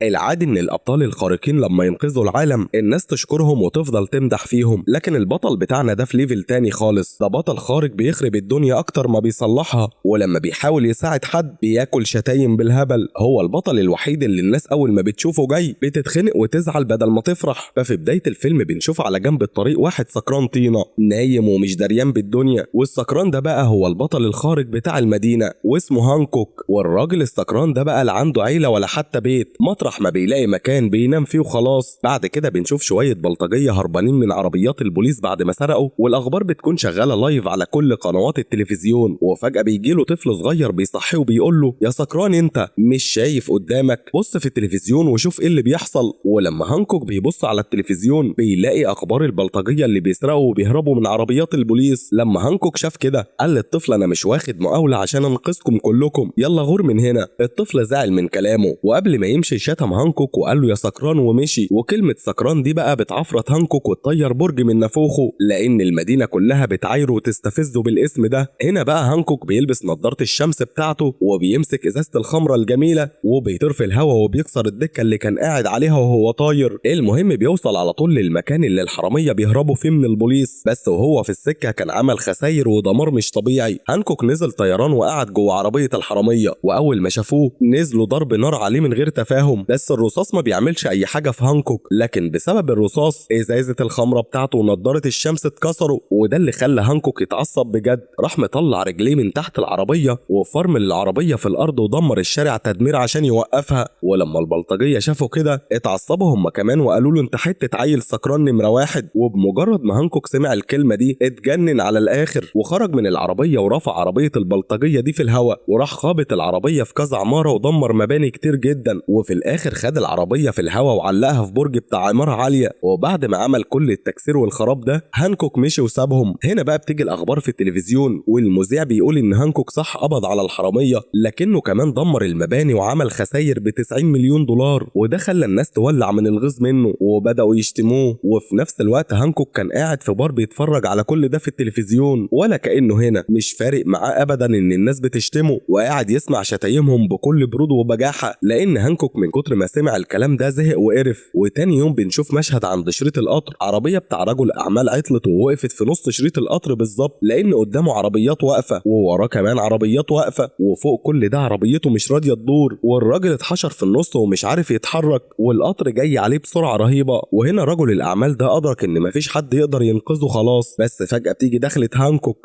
العادي ان الابطال الخارقين لما ينقذوا العالم الناس تشكرهم وتفضل تمدح فيهم، لكن البطل بتاعنا ده في ليفل تاني خالص. ده بطل خارق بيخرب الدنيا اكتر ما بيصلحها، ولما بيحاول يساعد حد بياكل شتايم بالهبل. هو البطل الوحيد اللي الناس اول ما بتشوفه جاي بتتخنق وتزعل بدل ما تفرح. ففي بداية الفيلم بنشوف على جنب الطريق واحد سكران طينة نايم ومش دريان بالدنيا، والسكران ده بقى هو البطل الخارق بتاع المدينة واسمه هانكوك. والراجل السكران ده بقى لا عنده عيلة ولا حتى بيت، مطرح ما بيلاقي مكان بينام فيه وخلاص. بعد كده بنشوف شوية بلطجية هربانين من عربيات البوليس بعد ما سرقوا، والاخبار بتكون شغالة لايف على كل قنوات التلفزيون. وفجأة بيجيله طفل صغير بيصحيه وبيقول له يا سكران انت مش شايف قدامك؟ بص في التلفزيون وشوف ايه اللي بيحصل. ولما هانكوك بيبص على التلفزيون بيلاقي اخبار البلطجية اللي بيسرقوا وبيهربوا من عربيات البوليس. لما هانكوك شاف كده قال للطفل انا مش واخد مقاولة عشان انقذكم كلكم، يلا غور من هنا. الطفل زعل من كلامه وقبل ما يمشي شتم هانكوك وقال له يا سكران ومشي. وكلمة سكران دي بقى بتعفرت هانكوك وتطير برج من نافوخه، لان المدينة كلها بتعايره وتستفزه بالاسم ده. هنا بقى هانكوك بيلبس نظارة الشمس بتاعته وبيمسك ازازة الخمرة الجميلة وبيطير في الهوا وبيكسر الدكة اللي كان قاعد عليها وهو طاير. المهم بيوصل على طول للمكان اللي الحرامية بيهربوا فيه من البوليس، بس وهو في السكة كان عمل خساير ودمار مش طبيعي. هانكوك نزل طيران وقعد جوه عربية الحرامية، واول ما شافوه نزلوا ضرب نار عليه من غير تفاهم. بس الرصاص ما بيعملش اي حاجة في هانكوك، لكن بسبب الرصاص ازازة الخمرة بتاعته ونضارة الشمس اتكسروا، وده اللي خلى هانكوك يتعصب بجد. راح مطلع رجليه من تحت العربية وفرمل العربية في الارض ودمر الشارع تدمير عشان يوقفها. ولما البلطجية شافوا كده اتعصبوا هم كمان وقالوا له انت حتة عيل سكران نمرة واحد. وبمجرد ما هانكوك سمع الكلمة دي اتجنن على الاخر وخرج من العربية ورفع عربية البلطجية دي في الهواء وراح خابط العربية في كذا عمارة ودمر مباني كتير جدا. وفي الاخر خد العربية في الهواء وعلقها في برج بتاع عمارة عالية. وبعد ما عمل كل التكسير والخراب ده هانكوك مشي وسابهم. هنا بقى بتيجي الاخبار في التلفزيون والمذيع بيقول ان هانكوك صح قبض على الحرامية، لكنه كمان دمر المباني وعمل خساير ب 90 مليون دولار، وده خلى الناس تولع من الغيظ منه وبداوا يشتموه. وفي نفس الوقت هانكوك كان قاعد في بار بيتفرج على كل ده في التلفزيون ولا كأنه هنا مش فارق معاه ابدا ان الناس بتشتمه، وقاعد يسمع شتايمهم بكل برود وبجاحة، لان هانكوك من كتر ما سمع الكلام ده زهق وقرف. وتاني يوم بنشوف مشهد عند شريط القطر، عربية بتاع رجل اعمال عطلت ووقفت في نص شريط القطر بالظبط، لان قدامه عربيات واقفة ووراه كمان عربيات واقفة، وفوق كل ده عربيته مش راضية تدور، والراجل اتحشر في النص ومش عارف يتحرك والقطر جاي عليه بسرعة رهيبة. وهنا رجل الاعمال ده ادرك ان مفيش حد يقدر ينقذه خلاص. بس فجأة بتيجي دخلة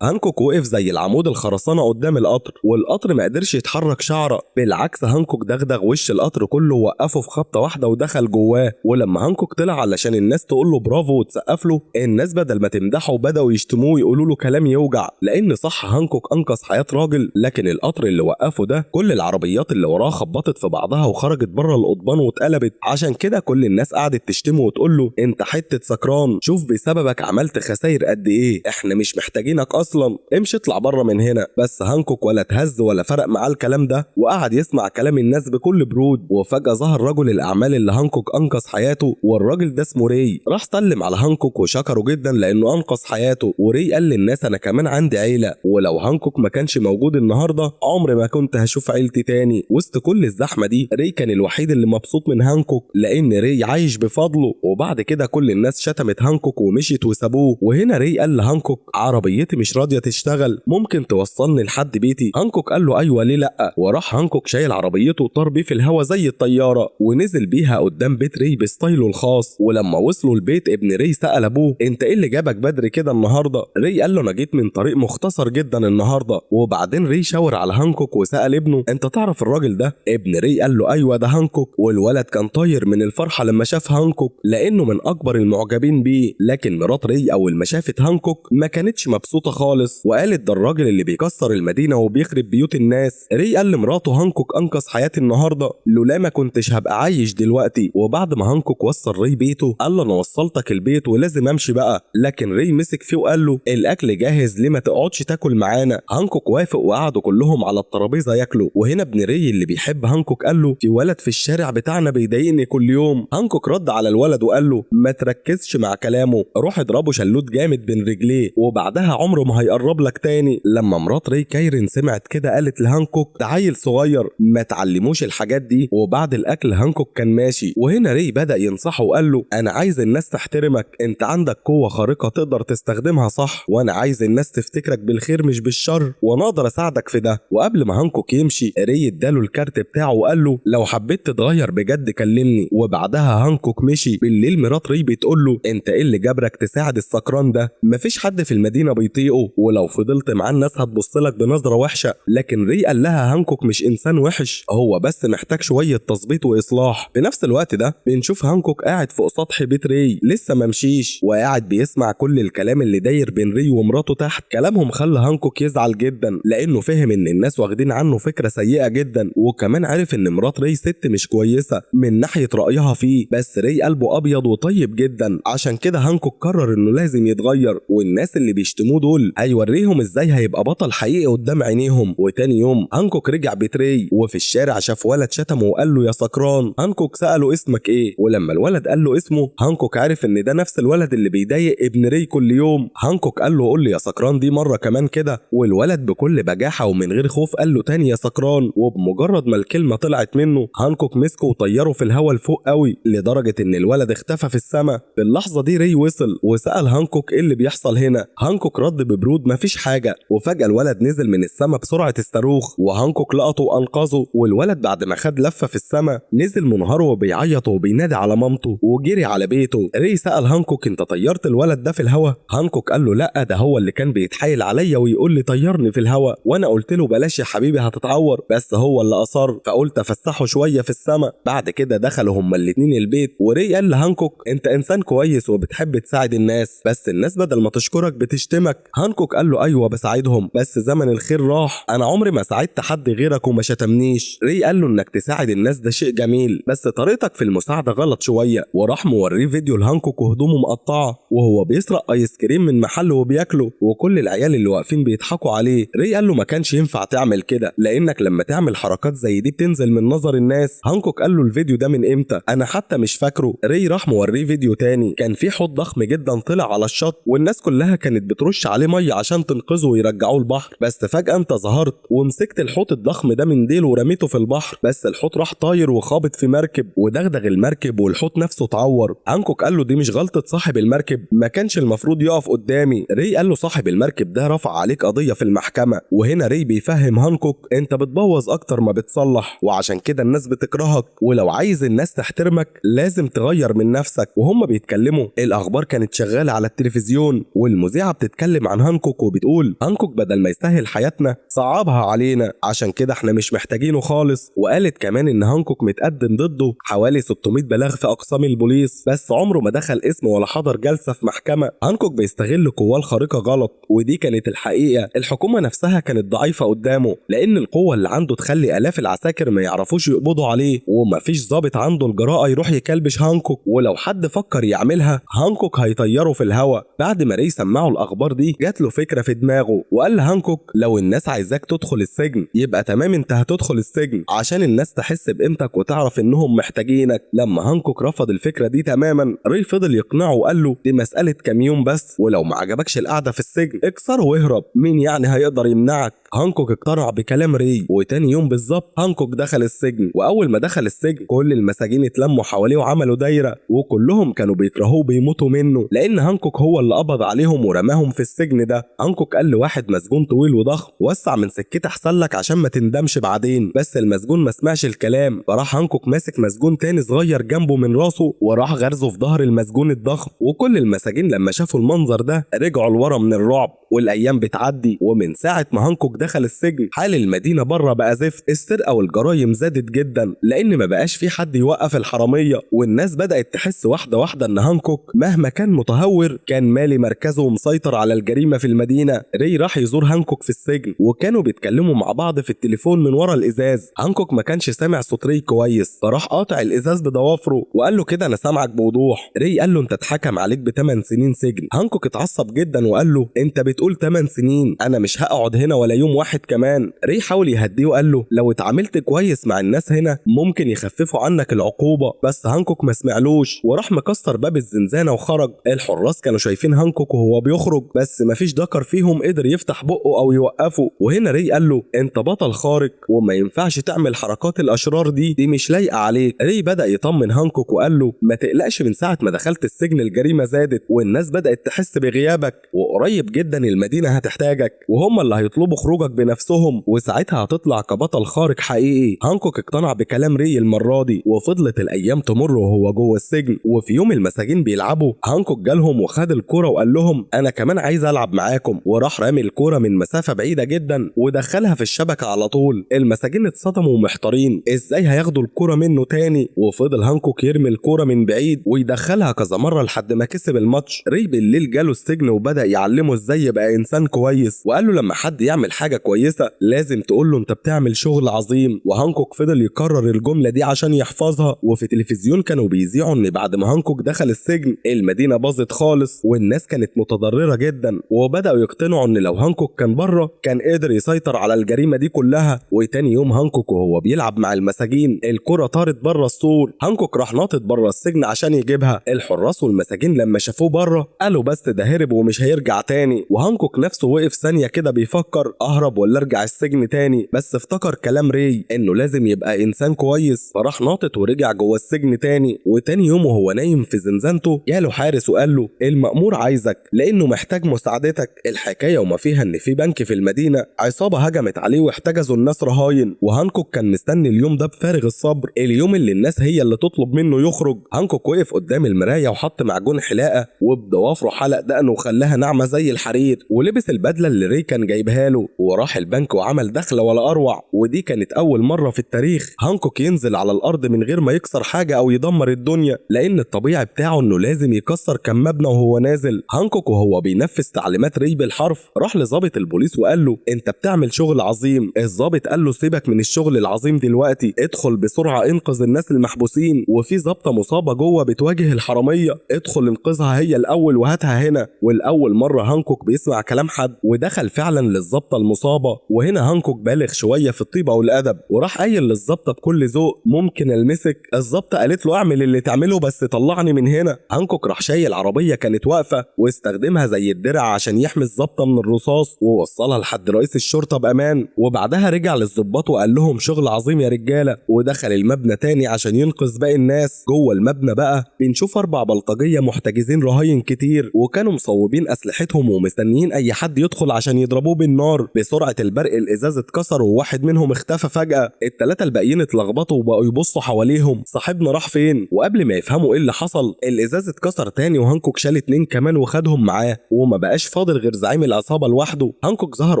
هانكوك وقف زي العمود الخرسانة قدام القطر، والقطر ما قدرش يتحرك شعرة، بالعكس هانكوك دغدغ وش القطر كله ووقفه في خبطة واحدة ودخل جواه. ولما هانكوك طلع علشان الناس تقول له برافو وتسقف له، الناس بدل ما تمدحه بدأوا يشتموه ويقولوا له كلام يوجع، لان صح هانكوك انقذ حياة راجل، لكن القطر اللي وقفه ده كل العربيات اللي وراه خبطت في بعضها وخرجت بره القضبان واتقلبت. عشان كده كل الناس قعدت تشتمه وتقول له انت حتة سكران، شوف بسببك عملت خساير قد ايه، احنا مش محتاجينك اصلا، امشي اطلع بره من هنا. بس هانكوك ولا اتهز ولا فرق معاه الكلام ده وقعد يسمع كلام الناس بكل برود. وفجأة ظهر رجل الاعمال اللي هانكوك انقذ حياته، والراجل ده اسمه ري. راح سلم على هانكوك وشكره جدا لانه انقذ حياته. وري قال للناس انا كمان عندي عيلة، ولو هانكوك ما كانش موجود النهارده عمري ما كنت هشوف عيلتي تاني. وسط كل الزحمة دي ري كان الوحيد اللي مبسوط من هانكوك لان ري عايش بفضله. وبعد كده كل الناس شتمت هانكوك ومشيت وسابوه. وهنا ري قال لهانكوك عربيتي مش راضية تشتغل، ممكن توصلني لحد بيتي؟ هانكوك قال له ايوه ليه لا. وراح هانكوك شايل عربيته وطار بيه في الهوا زي الطيارة ونزل بيها قدام بيت ري بستايله الخاص. ولما وصلوا البيت ابن ري سأل ابوه انت ايه اللي جابك بدري كده النهارده؟ ري قال له انا جيت من طريق مختصر جدا النهارده. وبعدين ري شاور على هانكوك وسأل ابنه انت تعرف الراجل ده؟ ابن ري قال له ايوه ده هانكوك. والولد كان طاير من الفرحة لما شاف هانكوك لانه من اكبر المعجبين بيه. لكن مرات ري اول ما شافت هانكوك ما كانتش مبسوطة خالص وقالت ده الراجل اللي بيكسر المدينة وبيخرب بيوت الناس. ري قال لمراته هانكوك انقذ حياتي النهارده، لولا ما كنتش هبقى عايش دلوقتي. وبعد ما هانكوك وصل ري بيته قال له انا وصلتك البيت ولازم امشي بقى، لكن ري مسك فيه وقال له الاكل جاهز ليه ما تقعدش تاكل معانا؟ هانكوك وافق وقعدوا كلهم على الترابيزه ياكلوا. وهنا ابن ري اللي بيحب هانكوك قال له في ولد في الشارع بتاعنا بيضايقني كل يوم. هانكوك رد على الولد وقال له ما تركزش مع كلامه، روح اضربه شلوت جامد بين رجليه وبعدها عمره ما هيقرب لك تاني. لما مرات ري كايرين سمعت كده قالت لهانكوك ده عيل صغير ما تعلموش الحاجات دي. وبعد الاكل هانكوك كان ماشي، وهنا ري بدأ ينصحه وقال له انا عايز الناس تحترمك، انت عندك قوة خارقة تقدر تستخدمها صح، وانا عايز الناس تفتكرك بالخير مش بالشر، وانا اقدر اساعدك في ده. وقبل ما هانكوك يمشي ري اداله الكارت بتاعه وقال له لو حبيت تتغير بجد كلمني. وبعدها هانكوك مشي. بالليل مرات ري بتقول له انت ايه اللي جبرك تساعد السكران ده؟ مفيش حد في المدينة بيطيقه، ولو فضلت معاه الناس هتبص لك بنظرة وحشة. لكن ري قال لها هانكوك مش انسان وحش، هو بس محتاج شوية تظبيط واصلاح. في نفس الوقت ده بنشوف هانكوك قاعد فوق سطح بيت ري لسه ممشيش، وقاعد بيسمع كل الكلام اللي داير بين ري ومراته تحت. كلامهم خلى هانكوك يزعل جدا لانه فهم ان الناس واخدين عنه فكرة سيئة جدا، وكمان عرف ان مرات ري ست مش كويسة من ناحية رأيها فيه. بس ري قلبه ابيض وطيب جدا، عشان كده هانكوك قرر انه لازم يتغير، والناس اللي بيشتموه دول هيوريهم ازاي هيبقى بطل حقيقي قدام عينيهم. وتاني يوم هانكوك رجع بيت ري، وفي الشارع شاف ولد شتمه وقال له يا سكران. هانكوك سأله اسمك ايه، ولما الولد قال له اسمه هانكوك عرف ان ده نفس الولد اللي بيضايق ابن ري كل يوم. هانكوك قال له قول لي يا سكران دي مرة كمان كده، والولد بكل بجاحة ومن غير خوف قال له تاني يا سكران. وبمجرد ما الكلمة طلعت منه هانكوك مسكه وطيره في الهوا لفوق قوي لدرجة ان الولد اختفى في السماء. في اللحظة دي ري وصل وسأل هانكوك ايه اللي بيحصل هنا. هانكوك رد ببرود مفيش حاجة، وفجأة الولد نزل من السماء بسرعة الصاروخ، وهانكوك لقطه وانقذه. والولد بعد ما خد لفة في السماء نزل منهار وبيعيط وبينادي على مامته وجري على بيته. ري سأل هانكوك انت طيرت الولد ده في الهوا؟ هانكوك قال له لا، ده هو اللي كان بيتحايل عليا ويقول لي طيرني في الهوا، وانا قلت له بلاش يا حبيبي هتتعور، بس هو اللي اصر فقلت افسحه شوية في السماء. بعد كده دخلوا هما الاتنين البيت، وري قال لهانكوك انت انسان كويس وبتحب تساعد الناس، بس الناس بدل ما تشكرك بتشتمك. هانكوك قال له ايوه بساعدهم، بس زمن الخير راح، انا عمري ما ساعدت حد غيرك وما شتمنيش. ري قال له انك تساعد الناس ده شيء جميل، بس طريقتك في المساعدة غلط شوية. وراح موريه فيديو لهانكوك وهدومه مقطعة وهو بيسرق ايس كريم من محل وبياكله، وكل العيال اللي واقفين بيضحكوا عليه. ري قال له ما كانش ينفع تعمل كده، لانك لما تعمل حركات زي دي بتنزل من نظر الناس. هانكوك قال له الفيديو ده من امتى؟ انا حتى مش فاكره. ري راح موريه فيديو تاني كان في حوت ضخم جدا طلع على الشط، والناس كلها كانت بترش عليه ميه عشان تنقذه ويرجعوه البحر، بس فجأة انت ظهرت ومسكت الحوت الضخم ده من ديله ورميته في البحر، بس الحوت راح طاير وخابط في مركب ودغدغ المركب والحوت نفسه اتعور. هانكوك قال له دي مش غلطة صاحب المركب، ما كانش المفروض يقف قدامي. ري قال له صاحب المركب ده رفع عليك قضية في المحكمة. وهنا ري بيفهم هانكوك انت بتبوظ اكتر ما بتصلح، وعشان كده الناس بتكرهك، ولو عايز الناس تحترمك لازم تغير من نفسك. وهم بيتكلموا الاخبار كانت شغالة على التلفزيون، والمذيعة بتتكلم عن هانكوك وبتقول هانكوك بدل ما يسهل حياتنا صعبها علينا، عشان كده احنا مش محتاجينه خالص. وقالت كمان ان هانكوك متقدم ضده حوالي 600 بلاغ في اقسام البوليس، بس عمره ما دخل اسم ولا حضر جلسة في محكمة. هانكوك بيستغل قواه الخارقة غلط، ودي كانت الحقيقة. الحكومة نفسها كانت ضعيفة قدامه، لان القوة اللي عنده تخلي الاف العساكر ما يعرفوش يقبضوا عليه، ومفيش ضابط عنده الجراءة يروح يكلبش هانكوك، ولو حد فكر يعملها هانكوك هيطيره في الهوا. بعد ما ري سمعه الاخبار دي جات له فكرة في دماغه، وقال لهانكوك لو الناس عايزاك تدخل السجن يبقى تمام انت هتدخل السجن عشان الناس تحس بقيمتك وتعرف انهم محتاجينك. لما هانكوك رفض الفكرة دي تماما ري فضل يقنعه وقال له دي مسألة كام يوم بس، ولو ما عجبكش القعدة في السجن اكسره واهرب، مين يعني هيقدر يمنعك؟ هانكوك اقتنع بكلام ري، وتاني يوم بالظبط هانكوك دخل السجن. واول ما دخل السجن كل المساجين اتلموا حواليه وعملوا دايرة، وكلهم كانوا بيكرهوه بيموتوا منه لان هانكوك هو اللي قبض عليهم ورماهم في السجن ده. هانكوك قال لواحد مسجون طويل وضخم وسع من سكتي احسن لك عشان ما تندمش بعدين، بس المسجون ما سمعش الكلام، فراح هانكوك ماسك مسجون تاني صغير جنبه من راسه وراح غرزه في ظهر المسجون الضخم. وكل المساجين لما شافوا المنظر ده رجعوا لورا من الرعب. والايام بتعدي، ومن ساعه ما هانكوك دخل السجن حال المدينه بره بقى زفت. السرقه والجرايم زادت جدا لان ما بقاش في حد يوقف الحراميه، والناس بدات تحس واحده واحده ان هانكوك مهما كان متهور كان مالي مركزه ومسيطر على الجريمه في المدينه. ري راح يزور هانكوك في السجن وكانوا بيتكلموا مع بعض في التليفون من ورا الازاز. هانكوك ما كانش سامع صوت ري كويس، فراح قاطع الازاز بضوافره وقال له كده انا سامعك بوضوح. ري قال له انت اتحكم عليك ب8 سنين سجن. هانكوك اتعصب جدا وقال له انت بتقول بتقول 8 سنين، انا مش هقعد هنا ولا يوم واحد كمان. ري حاول يهديه وقال له لو اتعاملت كويس مع الناس هنا ممكن يخففوا عنك العقوبة، بس هانكوك ما سمعلوش وراح مكسر باب الزنزانة وخرج. الحراس كانوا شايفين هانكوك وهو بيخرج بس مفيش دكر فيهم قدر يفتح بقه او يوقفه. وهنا ري قال له انت بطل خارق وما ينفعش تعمل حركات الاشرار دي مش لايقة عليك. ري بدأ يطمن هانكوك وقال له ما تقلقش، من ساعة ما دخلت السجن الجريمة زادت والناس بدأت تحس بغيابك، وقريب جدا المدينة هتحتاجك وهم اللي هيطلبوا خروجك بنفسهم، وساعتها هتطلع كبطل خارق حقيقي. هانكوك اقتنع بكلام ري المرة دي، وفضلت الأيام تمر وهو جوه السجن. وفي يوم المساجين بيلعبوا هانكوك جالهم وخد الكرة وقال لهم أنا كمان عايز ألعب معاكم، وراح رامي الكرة من مسافة بعيدة جدا ودخلها في الشبكة على طول. المساجين اتصدموا ومحتارين إزاي هياخدوا الكرة منه تاني، وفضل هانكوك يرمي الكرة من بعيد ويدخلها كذا مرة لحد ما كسب الماتش. ري بالليل جاله السجن وبدأ يعلمه إزاي يبقى إنسان كويس، وقال له لما حد يعمل حاجة كويسة لازم تقول له أنت بتعمل شغل عظيم. وهانكوك فضل يكرر الجملة دي عشان يحفظها. وفي التلفزيون كانوا بيذيعوا إن بعد ما هانكوك دخل السجن المدينة باظت خالص والناس كانت متضررة جدا، وبدأوا يقتنعوا إن لو هانكوك كان بره كان قدر يسيطر على الجريمة دي كلها. وتاني يوم هانكوك وهو بيلعب مع المساجين الكرة طارت بره السور. هانكوك راح ناطط بره السجن عشان يجيبها. الحراس والمساجين لما شافوه بره قالوا بس ده هرب ومش هيرجع تاني. وهانكوك نفسه وقف ثانية كده بيفكر اهرب ولا ارجع السجن تاني، بس افتكر كلام ري انه لازم يبقى انسان كويس، فراح ناطط ورجع جوه السجن تاني. وتاني يوم وهو نايم في زنزانته جاله حارس وقال له المأمور عايزك لانه محتاج مساعدتك. الحكاية وما فيها ان في بنك في المدينة عصابة هجمت عليه واحتجزوا الناس رهاين، وهانكوك كان مستني اليوم ده بفارغ الصبر، اليوم اللي الناس هي اللي تطلب منه يخرج. هانكوك وقف قدام المراية وحط معجون حلاقة وبضوافره حلق دقنه وخلاها ناعمة زي الحرير، ولبس البدلة اللي ري كان جايبها له وراح البنك وعمل دخلة ولا أروع. ودي كانت أول مرة في التاريخ هانكوك ينزل على الأرض من غير ما يكسر حاجة أو يدمر الدنيا، لأن الطبيعي بتاعه إنه لازم يكسر كم مبنى وهو نازل. هانكوك وهو بينفذ تعليمات ري بالحرف راح لضابط البوليس وقال له أنت بتعمل شغل عظيم. الضابط قال له سيبك من الشغل العظيم دلوقتي، ادخل بسرعة انقذ الناس المحبوسين، وفي ضابطة مصابة جوه بتواجه الحرامية، ادخل انقذها هي الأول وهاتها هنا. والأول مرة هانكوك بيسمع كلام حد ودخل فعلا للضابطة المصابة. وهنا هانكوك بالغ شوية في الطيبة والأدب وراح قايل للضابطة بكل ذوق ممكن ألمسك؟ الضابطة قالت له اعمل اللي تعمله بس طلعني من هنا. هانكوك راح شايل عربية كانت واقفة واستخدمها زي الدرع عشان يحمي الضابطة من الرصاص ووصلها لحد رئيس الشرطة بأمان. وبعدها رجع للضباط وقال لهم شغل عظيم يا رجالة، ودخل المبنى تاني عشان ينقذ باقي الناس. جوه المبنى بقى بنشوف 4 بلطجية محتجزين رهاين كتير وكانوا مصوبين أسلحتهم ومستنيين أي حد يدخل عشان يضربوه بالنار. بسرعة البرق الإزاز اتكسر وواحد منهم اختفى فجأة. ال3 الباقيين اتلخبطوا وبقوا يبصوا حواليهم صاحبنا راح فين؟ وقبل ما يفهموا ايه اللي حصل الإزاز اتكسر تاني وهانكوك شال 2 كمان وخدهم معاه، وما بقاش فاضل غير زعيم العصابة لوحده. هانكوك ظهر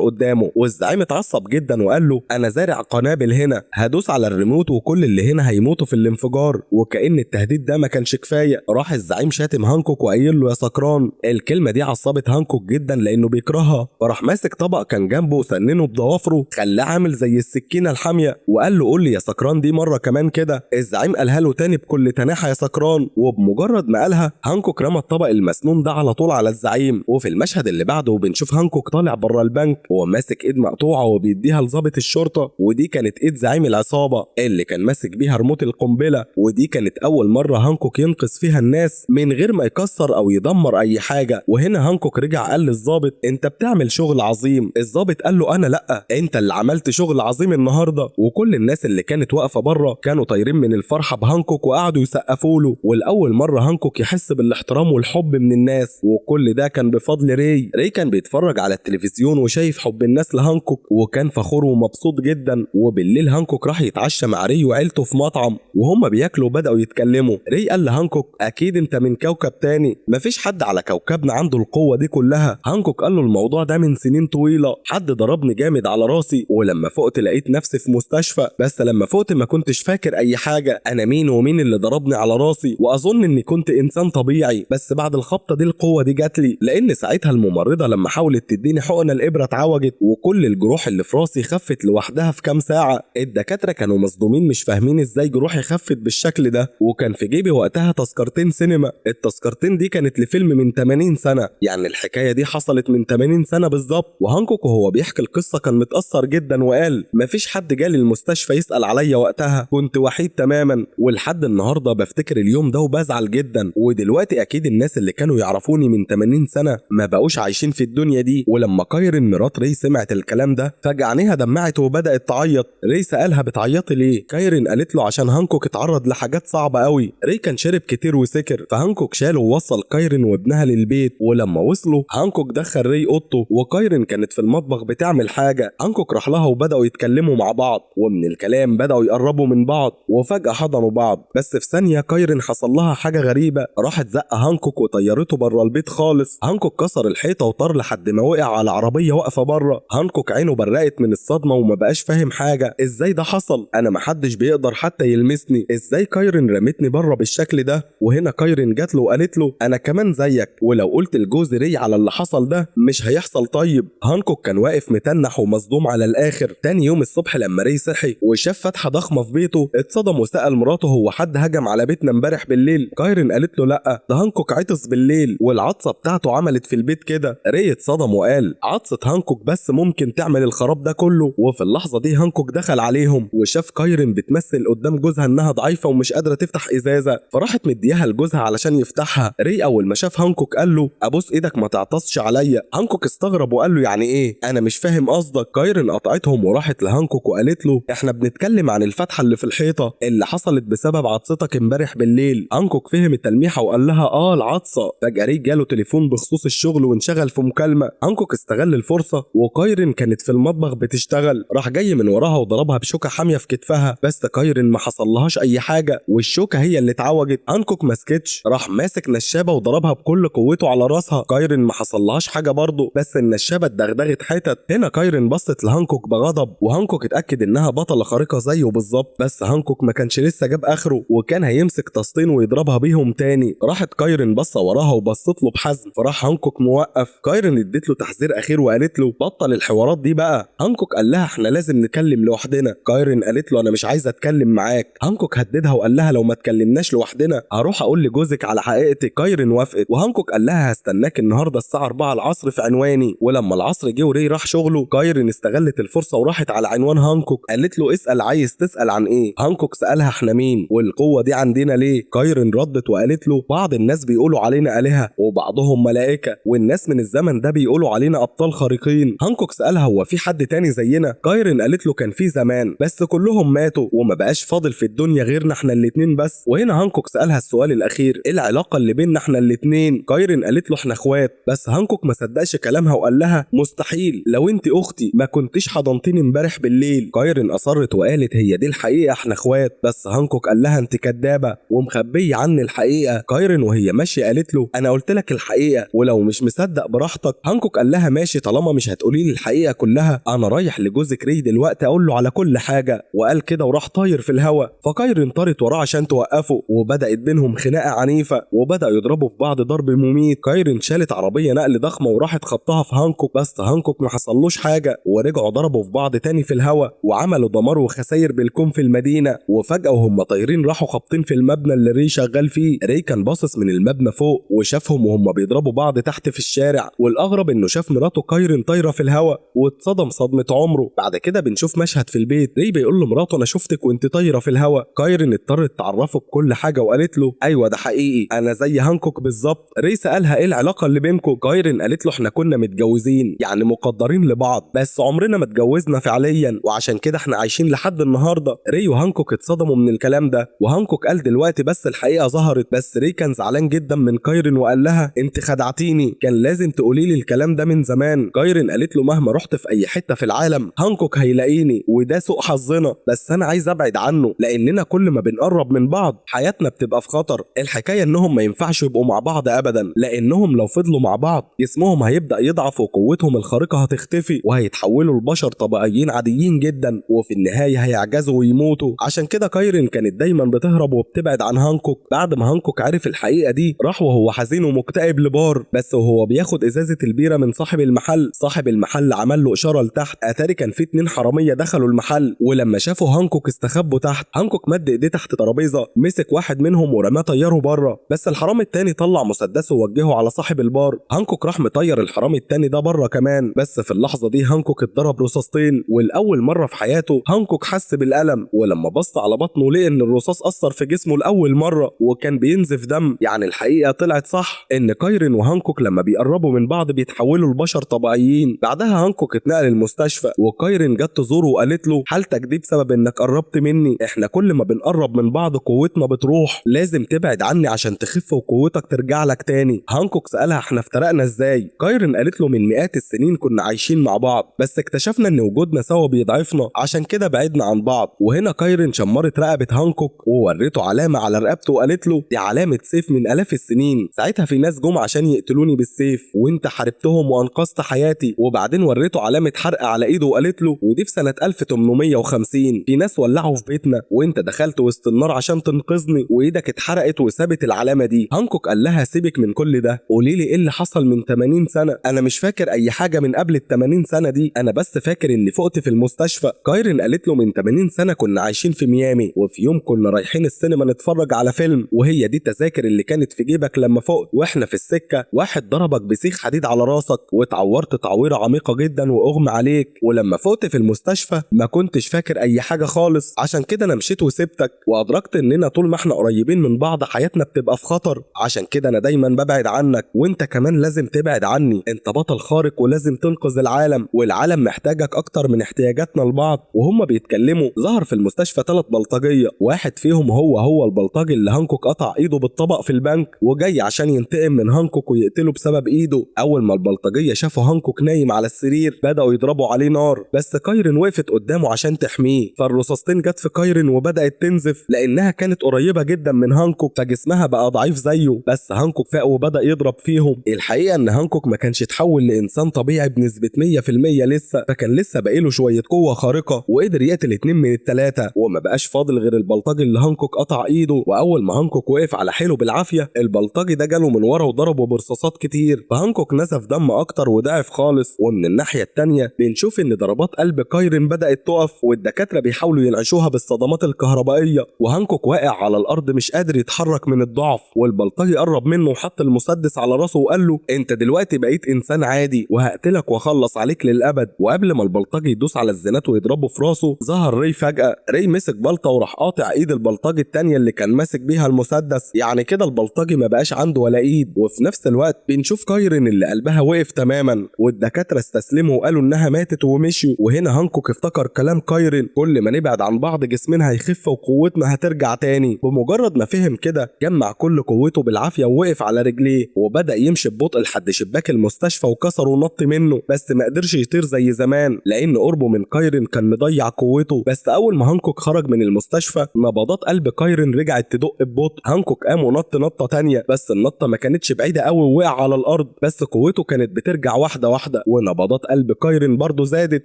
قدامه والزعيم اتعصب جدا وقال له أنا زارع قنابل هنا، هدوس على الريموت وكل اللي هنا هيموتوا في الانفجار. وكأن التهديد ده ما كانش كفاية راح الزعيم شاتم هانكوك وقايل له يا سكران. الكلمة دي عصبت هانكوك جدا لأنه بيكرهها، فراح ماسك طبق كان جنبه وسننه بضوافره خلاه عامل زي السكينة الحامية وقال له قول لي يا سكران دي مرة كمان كده. الزعيم قالها له تاني بكل تناحة يا سكران، وبمجرد ما قالها هانكوك رمى الطبق المسنون ده على طول على الزعيم. وفي المشهد اللي بعده بنشوف هانكوك طالع بره البنك وهو ماسك ايد مقطوعة وبيديها لضابط الشرطة، ودي كانت ايد زعيم العصابة اللي كان ماسك بيها ريموت القنبلة. ودي كانت أول مرة هانكوك ينقذ فيها الناس من غير ما يكسر أو يدمر أي حاجة. وهنا هانكوك رجع قال للضابط أنت بتعمل شغل عظيم. الضابط قال له أنا لأ، أنت اللي عملت شغل عظيم النهاردة. وكل الناس اللي كانت واقفة بره كانوا طايرين من الفرحة بهانكوك وقعدوا يسقفوا له. والأول مرة هانكوك يحس بالاحترام والحب من الناس، وكل ده كان بفضل ري كان بيتفرج على التلفزيون وشايف حب الناس لهانكوك وكان فخور ومبسوط جدا. وبالليل هانكوك راح يتعشى مع ري وعيلته في مطعم وهم بياكلوا بدأوا يتكلموا. ري قال لهانكوك أكيد أنت من كوكب تاني، مفيش حد على كوكبنا عنده القوة دي كلها. هانكوك قال له الموضوع ده من سنين طويلة، حد ضربني جامد على راسي ولما فقت لقيت نفسي في مستشفى، بس لما فقت ما كنتش فاكر أي حاجة، أنا مين ومين اللي ضربني على راسي، وأظن إني كنت إنسان طبيعي، بس بعد الخبطة دي القوة دي جات لي لأن ساعتها الممرضة لما حاولت تديني حقنة الإبرة اتعوجت وكل الجروح اللي في راسي خفت لوحدها في كام ساعة. الدكاترة كانوا مصدومين مش فاهمين إزاي جروحي خفت بالشكل ده. وكان في جيبي وقتها تذكرتين سينما، التذكرتين دي كانت لفيلم من 80 سنة، يعني الحكاية دي حصلت حصلت من 80 سنة بالظبط. وهانكوك وهو بيحكي القصة كان متأثر جدا وقال مفيش حد جالي المستشفى يسأل عليا وقتها، كنت وحيد تماما، ولحد النهاردة بفتكر اليوم ده وبزعل جدا. ودلوقتي أكيد الناس اللي كانوا يعرفوني من 80 سنة ما بقوش عايشين في الدنيا دي. ولما كايرين مرات ري سمعت الكلام ده فجأة عينيها دمعت وبدأت تعيط. ري سألها بتعيطي ليه؟ كايرين قالت له عشان هانكوك اتعرض لحاجات صعبة قوي. ري كان شرب كتير وسكر، فهانكوك شاله ووصل كايرين وابنها للبيت. ولما وصلوا هانكوك دخل ري اوضته، وكايرين كانت في المطبخ بتعمل حاجة. هانكوك راح لها وبدأوا يتكلموا مع بعض، ومن الكلام بدأوا يقربوا من بعض، وفجأة حضنوا بعض. بس في ثانية كايرين حصل لها حاجة غريبة، راحت زق هانكوك وطيرته بره البيت خالص. هانكوك كسر الحيطة وطار لحد ما وقع على عربية واقفة بره. هانكوك عينه برقت من الصدمة وما بقاش فاهم حاجة. ازاي ده حصل؟ انا محدش بيقدر حتى يلمسني، ازاي كايرين رمتني بره بالشكل ده؟ وهنا كايرين جات له وقالت له انا كمان زيك، ولو قلت لجوز ري على اللي حصل ده مش هيحصل طيب. هانكوك كان واقف متنح ومصدوم على الاخر. تاني يوم الصبح لما ري صحي وشاف فتحة ضخمة في بيته اتصدم وسأل مراته هو حد هجم على بيتنا امبارح بالليل؟ كايرين قالت له لا، ده هانكوك عطس بالليل والعطسة بتاعته عملت في البيت كده. ري اتصدم وقال عطسة هانكوك بس ممكن تعمل الخراب ده كله. وفي اللحظة دي هانكوك دخل عليهم وشاف كايرين بتمثل قدام جوزها انها ضعيفة ومش قادرة تفتح ازازة، فراحت مديها لجوزها علشان يفتحها. ري اول ما شاف هانكوك قال له ابوس ايدك ما تعطسش عليا. هانكوك استغرب وقال له يعني ايه؟ انا مش فاهم قصدك. كايرين قطعتهم وراحت لهانكوك وقالت له احنا بنتكلم عن الفتحة اللي في الحيطة اللي حصلت بسبب عطستك امبارح بالليل. هانكوك فهم التلميحة وقال لها العطسة. فجأة ري جاله تليفون بخصوص الشغل وانشغل في مكالمة. هانكوك استغل الفرصة وكايرين كانت في المطبخ بتشتغل، راح جاي من وراها وضربها بشوكة حامية في كتفها، بس كايرين ما حصلهاش اي حاجة والشوكة هي اللي اتعوجت. هانكوك ما سكتش، راح ماسك نشابة وضربها بكل قوته على راسها. كايرين ما حصلهاش حاجة برضه، بس النشابة اتدغدغت حتت. هنا كايرين بصت لهانكوك بغضب، وهانكوك اتأكد انها بطلة خارقة زيه بالظبط. بس هانكوك ما كانش لسه جاب اخره وكان هيمسك طاستين ويضربها بيهم تاني. راحت كايرين بصة وراها وبصت له بحزم، فراح هانكوك موقف. كايرين اديت له تحذير اخير وقالت له بطل الحوارات دي بقى. هانكوك قال لها احنا لازم نتكلم لوحدنا. كايرين قالت له انا مش عايزه اتكلم معاك. هانكوك هددها وقال لها لو ما اتكلمناش لوحدنا هروح اقول لجوزك على حقيقتك. كايرين وافقت، وهانكوك قال لها هستناك النهارده الساعه 4 العصر في عنواني. ولما العصر جه وري راح شغله كايرين استغلت الفرصه وراحت على عنوان هانكوك. قالت له اسال، عايز تسال عن ايه؟ هانكوك سالها احنا مين والقوه دي عندنا ليه؟ كايرين ردت وقالت له بعض الناس بيقولوا علينا آلهة وبعضهم ملائكه، والناس من الزمن ده بيقولوا علينا ابطال خارقين. هانكوك سالها هو في حد تاني زينا؟ كايرين قالت له كان في زمان بس كلهم ماتوا وما بقاش فاضل في الدنيا غيرنا احنا الاتنين بس. وهنا هانكوك سالها السؤال الاخير ايه العلاقه اللي بيننا احنا الاتنين؟ كايرين قالت له احنا اخوات. بس هانكوك ما صدقش كلامها وقال لها مستحيل، لو انت اختي ما كنتش حضنتيني امبارح بالليل. كايرين اصرت وقالت هي دي الحقيقه، احنا اخوات. بس هانكوك قال لها انت كدابه ومخبيه عني الحقيقه. كايرين وهي ماشيه قالت له انا قلت لك الحقيقه ولو مش مصدق براحتك. هانكوك قال لها ماشي طالما مش هتقولي لي الحقيقه كلها انا رايح لجوزك ري دلوقتي اقول له على كل حاجه. وقال كده وراح طاير في الهوا. فكايرين طارت وراه عشان توقفه وبدات بينهم خناقه عنيفه وبداوا يضربوا في بعض ضرب مميت. كايرين شالت عربيه نقل ضخمه وراحت خبطها في هانكوك، بس هانكوك ما حصلوش حاجه ورجعوا ضربوا في بعض تاني في الهوا وعملوا دمار وخساير بالكم في المدينه. وفجاه وهم طايرين راحوا خابطين في المبنى اللي ري شغال فيه. ري كان باصص من المبنى فوق وشافهم وهم بيضربوا بعض تحت في الشارع، والاغرب انه شاف مراته كايرين طايره في الهوا واتصدم صدمه عمره. بعد كده بنشوف مشهد في البيت ري بيقول لمراته انا شفتك وانت طايره في الهوا. كايرين اضطرت تعرفه بكل حاجه وقالت له ايوه ده حقيقي انا زي هانكوك بالظبط. ري سالها ايه العلاقه اللي بينكم؟ كايرين قالت له احنا كنا متجوزين يعني مقدرين لبعض بس عمرنا ما اتجوزنا فعليا وعشان كده احنا عايشين لحد النهارده. ري وهانكوك اتصدموا من الكلام ده وهانكوك قال دلوقتي بس الحقيقه ظهرت. بس ري كان زعلان جدا من كايرين وقال لها انت خدعتيني، كان لازم تقولي لي الكلام ده من زمان. كايرين قالت له مهما رحت في اي حته في العالم هانكوك هيلاقيني وده سوء حظنا، بس انا عايز ابعد عنه لاننا كل ما بنقرب من بعض حياتنا بتبقى في خطر. الحكايه انهم ما ينفعش يبقوا مع بعض ابدا لانهم لو فضلوا مع بعض جسمهم هيبدا يضعف وقوتهم الخارقه هتختفي وهيتحولوا لبشر طبيعيين عاديين جدا وفي النهايه هيعجزوا ويموتوا. عشان كده كايرين كانت دايما بتهرب وبتبعد عن هانكوك. بعد ما هانكوك عرف الحقيقه دي راح وهو حزين ومكتئب لبار، بس وهو بياخد ازازه البيره من صاحب المحل، صاحب المحل عمل له اشاره لتحت. اتاري كان في 2 حراميه دخلوا المحل ولما شافوا هانكوك استخبوا تحت. هانكوك مد ايديه تحت ترابيزه مسك واحد منهم ورماه طيره بره، بس الحرامي التاني طلع مسدسه ووجهه على صاحب البار. هانكوك راح وراح مطير الحرامي التاني ده بره كمان. بس في اللحظة دي هانكوك اتضرب رصاصتين، والأول مرة في حياته هانكوك حس بالألم، ولما بص على بطنه لقى إن الرصاص أثر في جسمه لأول مرة وكان بينزف دم. يعني الحقيقة طلعت صح إن كايرين وهانكوك لما بيقربوا من بعض بيتحولوا لبشر طبيعيين. بعدها هانكوك اتنقل المستشفى، وكايرين جت تزوره وقالت له حالتك دي بسبب إنك قربت مني، إحنا كل ما بنقرب من بعض قوتنا بتروح، لازم تبعد عني عشان تخف وقوتك ترجع لك تاني. هانكوك سألها احنا افترقنا ازاي؟ كايرين قالت له من مئات السنين كنا عايشين مع بعض، بس اكتشفنا ان وجودنا سوا بيضعفنا، عشان كده بعدنا عن بعض. وهنا كايرين شمرت رقبة هانكوك ووريته علامة على رقبته وقالت له دي علامة سيف من آلاف السنين، ساعتها في ناس جم عشان يقتلوني بالسيف وانت حاربتهم وانقذت حياتي. وبعدين وريته علامة حرق على ايده وقالت له ودي في سنة 1850 في ناس ولعوا في بيتنا وانت دخلت وسط النار عشان تنقذني وايدك اتحرقت وسابت العلامة دي. هانكوك قال لها سيبك من كل ده، قولي لي ايه اللي حصل من 80 سنة؟ انا مش فاكر اي حاجة من قبل ال 80 سنة دي، انا بس فاكر اني فقت في المستشفى. كايرين قالت له من 80 سنة كنا عايشين في ميامي، وفي يوم كنا رايحين السينما نتفرج على فيلم، وهي دي التذاكر اللي كانت في جيبك لما فقت، واحنا في السكة واحد ضربك بسيخ حديد على راسك واتعورت تعويرة عميقة جدا واغمى عليك، ولما فقت في المستشفى ما كنتش فاكر اي حاجة خالص، عشان كده انا مشيت وسبتك، وادركت اننا طول ما احنا قريبين من بعض حياتنا بتبقى في خطر، عشان كده انا دايما ببعد عنك، وانت كمان لازم تبعد عني، انت بطل خارق ولازم تنقذ العالم، والعالم محتاجك اكتر من احتياجاتنا لبعض. وهم بيتكلموا ظهر في المستشفى 3 بلطجية، واحد فيهم هو البلطجي اللي هانكوك قطع ايده بالطبق في البنك وجاي عشان ينتقم من هانكوك ويقتله بسبب ايده. اول ما البلطجية شافوا هانكوك نايم على السرير بدأوا يضربوا عليه نار، بس كايرين وقفت قدامه عشان تحميه، فالرصاصتين جت في كايرين وبدأت تنزف لانها كانت قريبة جدا من هانكوك فجسمها بقى ضعيف زيه، بس هانكوك فاق وبدأ يضرب فيهم. الحقيقة ان هانكوك ما كانش اتحول لانسان طبيعي بنسبة 100% لسه، فكان لسه باقيله شوية قوة خارقة وقدر يقتل 2 من ال3، وما بقاش فاضل غير البلطجي اللي هانكوك قطع ايده. واول ما هانكوك وقف على حيله بالعافية البلطجي ده جاله من ورا وضربه برصاصات كتير، فهانكوك نزف دم اكتر وضعف خالص. ومن الناحية التانية بنشوف ان ضربات قلب كايرين بدأت تقف، والدكاترة بيحاولوا ينعشوها بالصدمات الكهربائية، وهانكوك واقع على الارض مش قادر يتحرك من الضعف، والبلطجي قرب منه وحط المسدس على راسه وقال له انت دلوقتي بقيت انسان عادي وهقتلك واخلص عليك للابد. وقبل ما البلطجي يدوس على الزنات ويضربه في راسه ظهر ري فجأة، ري مسك بلطة وراح قاطع ايد البلطجي التانية اللي كان ماسك بيها المسدس، يعني كده البلطجي ما بقاش عنده ولا ايد. وفي نفس الوقت بنشوف كايرين اللي قلبها وقف تماما، والدكاترة استسلموا وقالوا انها ماتت ومشيوا. وهنا هانكوك افتكر كلام كايرين كل ما نبعد عن بعض جسمنا هيخف وقوتنا هترجع تاني. بمجرد ما فهم كده جمع كل قوته بالعافية ووقف على رجليه وبدأ يمشي ببطء لحد شباك المستشفى وكسر ونط منه، بس ما قدرش يطير زي زمان لان قربه من كايرين كان مضيع قوته. بس اول ما هانكوك خرج من المستشفى نبضات قلب كايرين رجعت تدق ببطء، هانكوك قام ونط نطة تانية، بس النطة ما كانتش بعيدة قوي ووقع على الارض، بس قوته كانت بترجع واحدة واحدة، ونبضات قلب كايرين برضه زادت،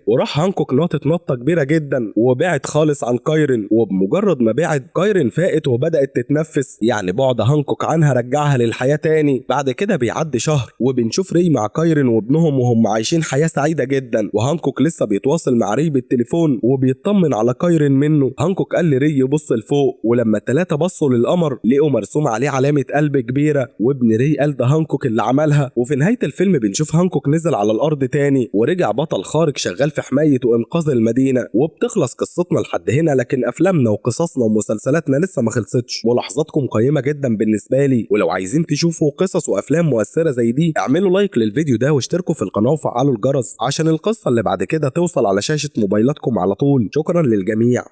وراح هانكوك نطت نطة كبيرة جدا وبعد خالص عن كايرين. وبمجرد ما بعد كايرين فاقت وبدأت تتنفس، يعني بعد هانكوك عنها رجعها للحياة تاني. بعد كده بيعدي شهر وبنشوف ري مع كايرين وابنهم وهم عايشين حياة سعيدة جدا، وهانكوك لسه بيتواصل مع ري بالتليفون وبيطمن على كايرين منه. هانكوك قال لري يبص لفوق، ولما ال3 بصوا للقمر لقوا مرسوم عليه علامة قلب كبيرة، وابن ري قال ده هانكوك اللي عملها. وفي نهاية الفيلم بنشوف هانكوك نزل على الأرض تاني ورجع بطل خارق شغال في حماية وإنقاذ المدينة. وبتخلص قصتنا لحد هنا، لكن أفلامنا وقصصنا ومسلسلاتنا لسه ما خلصتش، ملاحظاتكم قيمة جدا بالنسبة لي، ولو عايزين تشوفوا قصص وأفلام مؤثرة زي دي اعملوا لايك للفيديو ده واشتركوا في القناة وفعلوا الجرس عشان القصة اللي بعد كده توصل على شاشة موبايلاتكم على طول. شكرا للجميع.